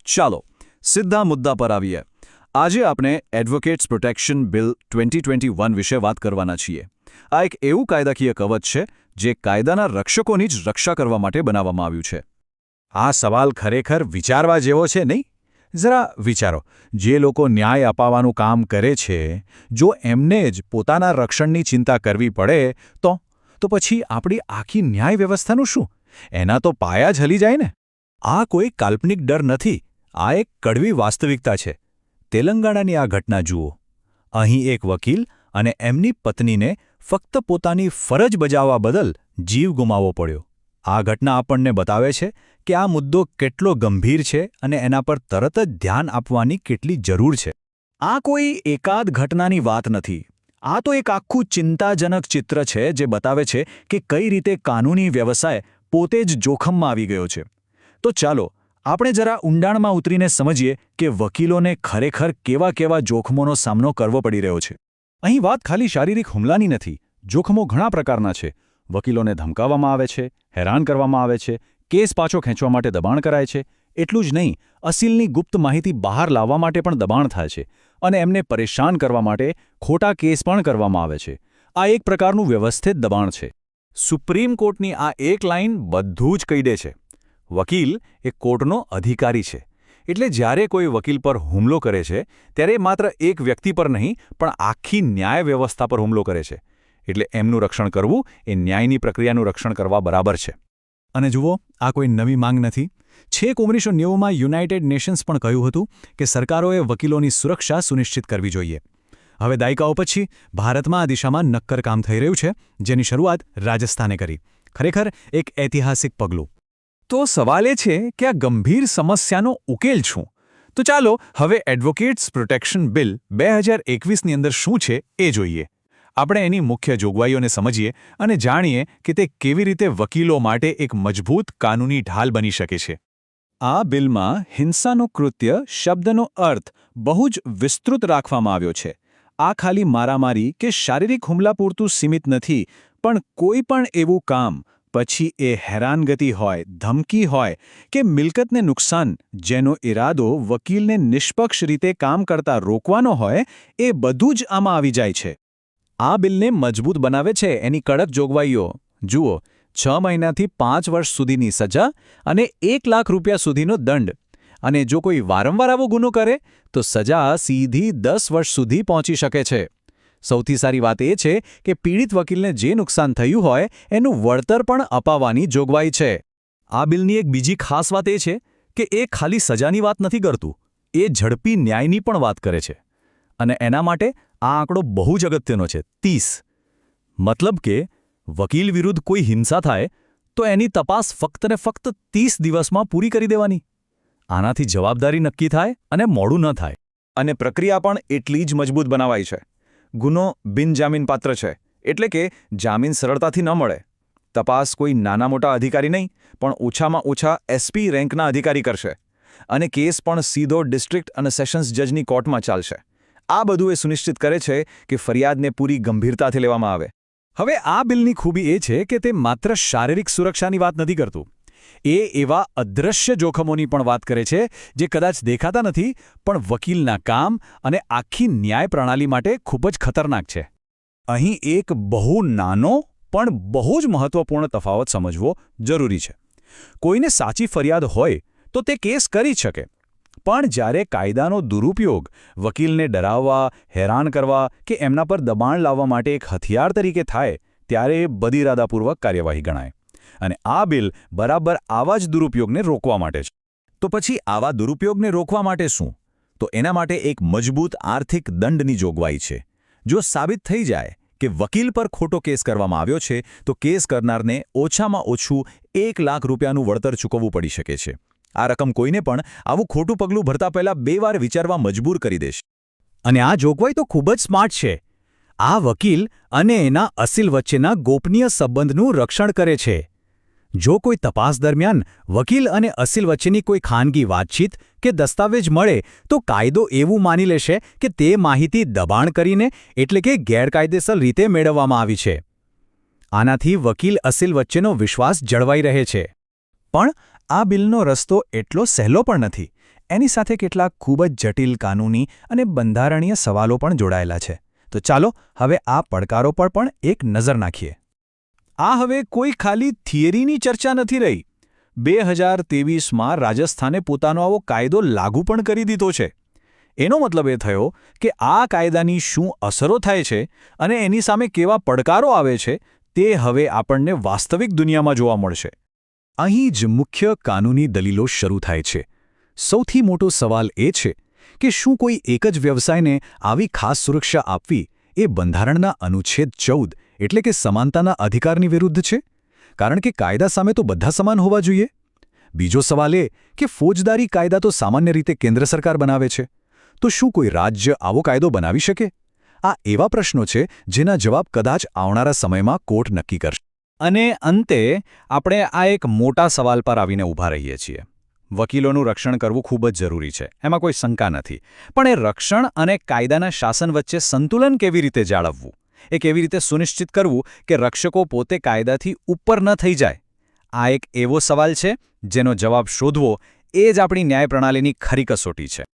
ચાલો સીધા મુદ્દા પર આવીએ. આજે આપણે એડવોકેટ્સ પ્રોટેક્શન બિલ 2021 વિશે વાત કરવાના છીએ. આ એક એવું કાયદાકીય કવચ છે જે કાયદાના રક્ષકોની જ રક્ષા કરવા માટે બનાવવામાં આવ્યું છે. આ સવાલ ખરેખર વિચારવા જેવો છે નહીં? જરા વિચારો, જે લોકો ન્યાય અપાવવાનું કામ કરે છે, જો એમને જ પોતાના રક્ષણની ચિંતા કરવી પડે તો પછી આપણી આખી ન્યાય વ્યવસ્થાનું શું? એના તો પાયા જ હલી જાય ને. આ કોઈ કાલ્પનિક ડર નથી, આ એક કડવી વાસ્તવિકતા છે. તેલંગાણાની આ ઘટના જુઓ. અહીં એક વકીલ અને એમની પત્નીને ફક્ત પોતાની ફરજ બજાવવા બદલ જીવ ગુમાવવો પડ્યો. આ ઘટના આપણને બતાવે છે કે આ મુદ્દો કેટલો ગંભીર છે અને એના પર તરત જ ધ્યાન આપવાની કેટલી જરૂર છે. આ કોઈ એકાદ ઘટનાની વાત નથી. આ તો એક આખું ચિંતાજનક ચિત્ર છે જે બતાવે છે કે કઈ રીતે કાનૂની વ્યવસાય પોતે જ જોખમમાં આવી ગયો છે. તો ચાલો આપણે જરા ઊંડાણમાં ઉતરીને સમજીએ કે વકીલોને ખરેખર કેવા કેવા જોખમોનો સામનો કરવો પડી રહ્યો છે. અહીં વાત ખાલી શારીરિક હુમલાની નથી. જોખમો ઘણા પ્રકારના છે. વકીલોને ધમકાવવામાં આવે છે, હેરાન કરવામાં આવે છે, કેસ પાછો ખેંચવા માટે દબાણ કરાય છે. એટલું જ નહીં, અસીલની ગુપ્ત માહિતી બહાર લાવવા માટે પણ દબાણ થાય છે અને એમને પરેશાન કરવા માટે ખોટા કેસ પણ કરવામાં આવે છે. આ એક પ્રકારનું વ્યવસ્થિત દબાણ છે. સુપ્રીમ કોર્ટની આ એક લાઇન બધું જ કહી દે છે. વકીલ એ કોર્ટનો અધિકારી છે. એટલે જ્યારે કોઈ વકીલ પર હુમલો કરે છે ત્યારે માત્ર એક વ્યક્તિ પર નહીં પણ આખી ન્યાય વ્યવસ્થા પર હુમલો કરે છે. એટલે એમનું રક્ષણ કરવું એ ન્યાયની પ્રક્રિયાનું રક્ષણ કરવા બરાબર છે. અને જુઓ, આ કોઈ નવી માંગ નથી. છેક 1990માં યુનાઇટેડ નેશન્સ પણ કહ્યું હતું કે સરકારોએ વકીલોની સુરક્ષા સુનિશ્ચિત કરવી જોઈએ. હવે દાયકાઓ પછી ભારતમાં આ દિશામાં નક્કર કામ થઈ રહ્યું છે, જેની શરૂઆત રાજસ્થાને કરી. ખરેખર એક ઐતિહાસિક પગલું. તો સવાલ એ છે કે આ ગંભીર સમસ્યાનો ઉકેલ શું? તો ચાલો હવે એડવોકેટ્સ પ્રોટેક્શન બિલ 2021ની અંદર શું છે એ જોઈએ. આપણે એની મુખ્ય જોગવાઈઓને સમજીએ અને જાણીએ કે તે કેવી રીતે વકીલો માટે એક મજબૂત કાનૂની ઢાલ બની શકે છે. આ બિલમાં હિંસાનું કૃત્ય શબ્દનો અર્થ બહુ જ વિસ્તૃત રાખવામાં આવ્યો છે. આ ખાલી મારામારી કે શારીરિક હુમલા પૂરતું સીમિત નથી, પણ કોઈ પણ એવું કામ, પછી એ હેરાનગતિ હોય, ધમકી હોય કે મિલકતને નુકસાન, જેનો ઇરાદો વકીલને નિષ્પક્ષ રીતે કામ કરતા રોકવાનો હોય, એ બધું જ આમાં આવી જાય છે. આ બિલને મજબૂત બનાવે છે એની કડક જોગવાઈઓ. જુઓ, 6 મહિનાથી 5 વર્ષ સુધીની સજા અને 1 લાખ રૂપિયા સુધીનો દંડ. અને જો કોઈ વારંવાર આવો ગુનો કરે તો સજા સીધી 10 વર્ષ સુધી પહોંચી શકે છે. સૌથી સારી વાત એ છે કે પીડિત વકીલને જે નુકસાન થયું હોય એનું વળતર પણ અપાવવાની જોગવાઈ છે. આ બિલની એક બીજી ખાસ વાત એ છે કે એ ખાલી સજાની વાત નથી કરતું, એ ઝડપી ન્યાયની પણ વાત કરે છે. અને એના માટે આ આંકડો બહુ જ અગત્યનો છે, 30. મતલબ કે વકીલ વિરુદ્ધ કોઈ હિંસા થાય તો એની તપાસ ફક્ત ને ફક્ત 30 દિવસમાં પૂરી કરી દેવાની. આનાથી જવાબદારી નક્કી થાય અને મોડું ન થાય. અને પ્રક્રિયા પણ એટલી જ મજબૂત બનાવાઈ છે. ગુનો બિનજામીનપાત્ર છે, એટલે કે જામીન સરળતાથી ન મળે. તપાસ કોઈ નાના મોટા અધિકારી નહીં, પણ ઓછામાં ઓછા SP રેન્કના અધિકારી કરશે. અને કેસ પણ સીધો ડિસ્ટ્રિક્ટ અને સેશન્સ જજની કોર્ટમાં ચાલશે. આ બધું એ સુનિશ્ચિત કરે છે કે ફરિયાદને પૂરી ગંભીરતાથી લેવામાં આવે. હવે આ બિલની ખૂબી એ છે કે તે માત્ર શારીરિક સુરક્ષાની વાત નથી કરતું. એ એવા અદૃશ્ય જોખમોની પણ વાત કરે છે જે કદાચ દેખાતા નથી, પણ વકીલના કામ અને આખી ન્યાય પ્રણાલી માટે ખૂબ જ ખતરનાક છે. અહીં એક બહુ નાનો પણ બહુ જ મહત્વપૂર્ણ તફાવત સમજવો જરૂરી છે. કોઈને સાચી ફરિયાદ હોય તો તે કેસ કરી શકે, પણ જ્યારે કાયદાનો દુરુપયોગ વકીલને ડરાવવા, હેરાન કરવા કે એમના પર દબાણ લાવવા માટે એક હથિયાર તરીકે થાય, ત્યારે એ બદઇરાદાપૂર્વક કાર્યવાહી ગણાય. અને આ બિલ બરાબર આવા જ દુરુપયોગને રોકવા માટે છે. તો પછી આવા દુરુપયોગને રોકવા માટે શું? તો એના માટે એક મજબૂત આર્થિક દંડની જોગવાઈ છે. જો સાબિત થઈ જાય કે વકીલ પર ખોટો કેસ કરવામાં આવ્યો છે તો કેસ કરનારને ઓછામાં ઓછું 1 લાખ રૂપિયાનું વળતર ચૂકવવું પડી શકે છે. આ રકમ કોઈને પણ આવું ખોટું પગલું ભરતા પહેલા 2 વાર વિચારવા મજબૂર કરી દેશે. અને આ જોગવાઈ તો ખૂબ જ સ્માર્ટ છે. આ વકીલ અને એના અસીલ વચ્ચેના ગોપનીય સંબંધનું રક્ષણ કરે છે. જો કોઈ તપાસ દરમિયાન વકીલ અને અસીલ વચ્ચેની કોઈ ખાનગી વાતચીત કે દસ્તાવેજ મળે તો કાયદો એવું માની લેશે કે તે માહિતી દબાણ કરીને, એટલે કે ગેરકાયદેસર રીતે મેળવવામાં આવી છે. આનાથી વકીલ અસીલ વચ્ચેનો વિશ્વાસ જળવાઈ રહે છે. પણ આ બિલનો રસ્તો એટલો સહેલો પણ નથી. એની સાથે કેટલાક ખૂબ જ જટિલ કાનૂની અને બંધારણીય સવાલો પણ જોડાયેલા છે. તો ચાલો હવે આ પડકારો પર પણ એક નજર નાખીએ. આ હવે કોઈ ખાલી થિયરીની ચર્ચા નથી રહી. 2023માં રાજસ્થાને પોતાનો આવો કાયદો લાગુ પણ કરી દીધો છે. એનો મતલબ એ થયો કે આ કાયદાની શું અસરો થાય છે અને એની સામે કેવા પડકારો આવે છે તે હવે આપણને વાસ્તવિક દુનિયામાં જોવા મળશે. અહીં જ મુખ્ય કાનૂની દલીલો શરૂ થાય છે. સૌથી મોટો સવાલ એ છે કે શું કોઈ એક જ વ્યવસાયને આવી ખાસ સુરક્ષા આપવી એ બંધારણના અનુચ્છેદ 14 એટલે કે સમાનતાના અધિકારની વિરુદ્ધ છે? કારણ કે કાયદા સામે તો બધા સમાન હોવા જોઈએ. બીજો સવાલ એ કે ફોજદારી કાયદા તો સામાન્ય રીતે કેન્દ્ર સરકાર બનાવે છે. તો શું કોઈ રાજ્ય આવો કાયદો બનાવી શકે? આ એવા પ્રશ્નો છે જેના જવાબ કદાચ આવનારા સમયમાં કોર્ટ નક્કી કરશે. અને અંતે આપણે આ એક મોટા સવાલ પર આવીને ઊભા રહીએ છીએ. વકીલોનું રક્ષણ કરવું ખૂબ જ જરૂરી છે, એમાં કોઈ શંકા નથી. પણ એ રક્ષણ અને કાયદાના શાસન વચ્ચે સંતુલન કેવી રીતે જાળવવું? એ કેવી રીતે સુનિશ્ચિત કરવું કે રક્ષકો પોતે કાયદાથી ઉપર ન થઈ જાય? આ એક એવો સવાલ છે જેનો જવાબ શોધવો એ જ આપણી ન્યાય પ્રણાલીની ખરી કસોટી છે.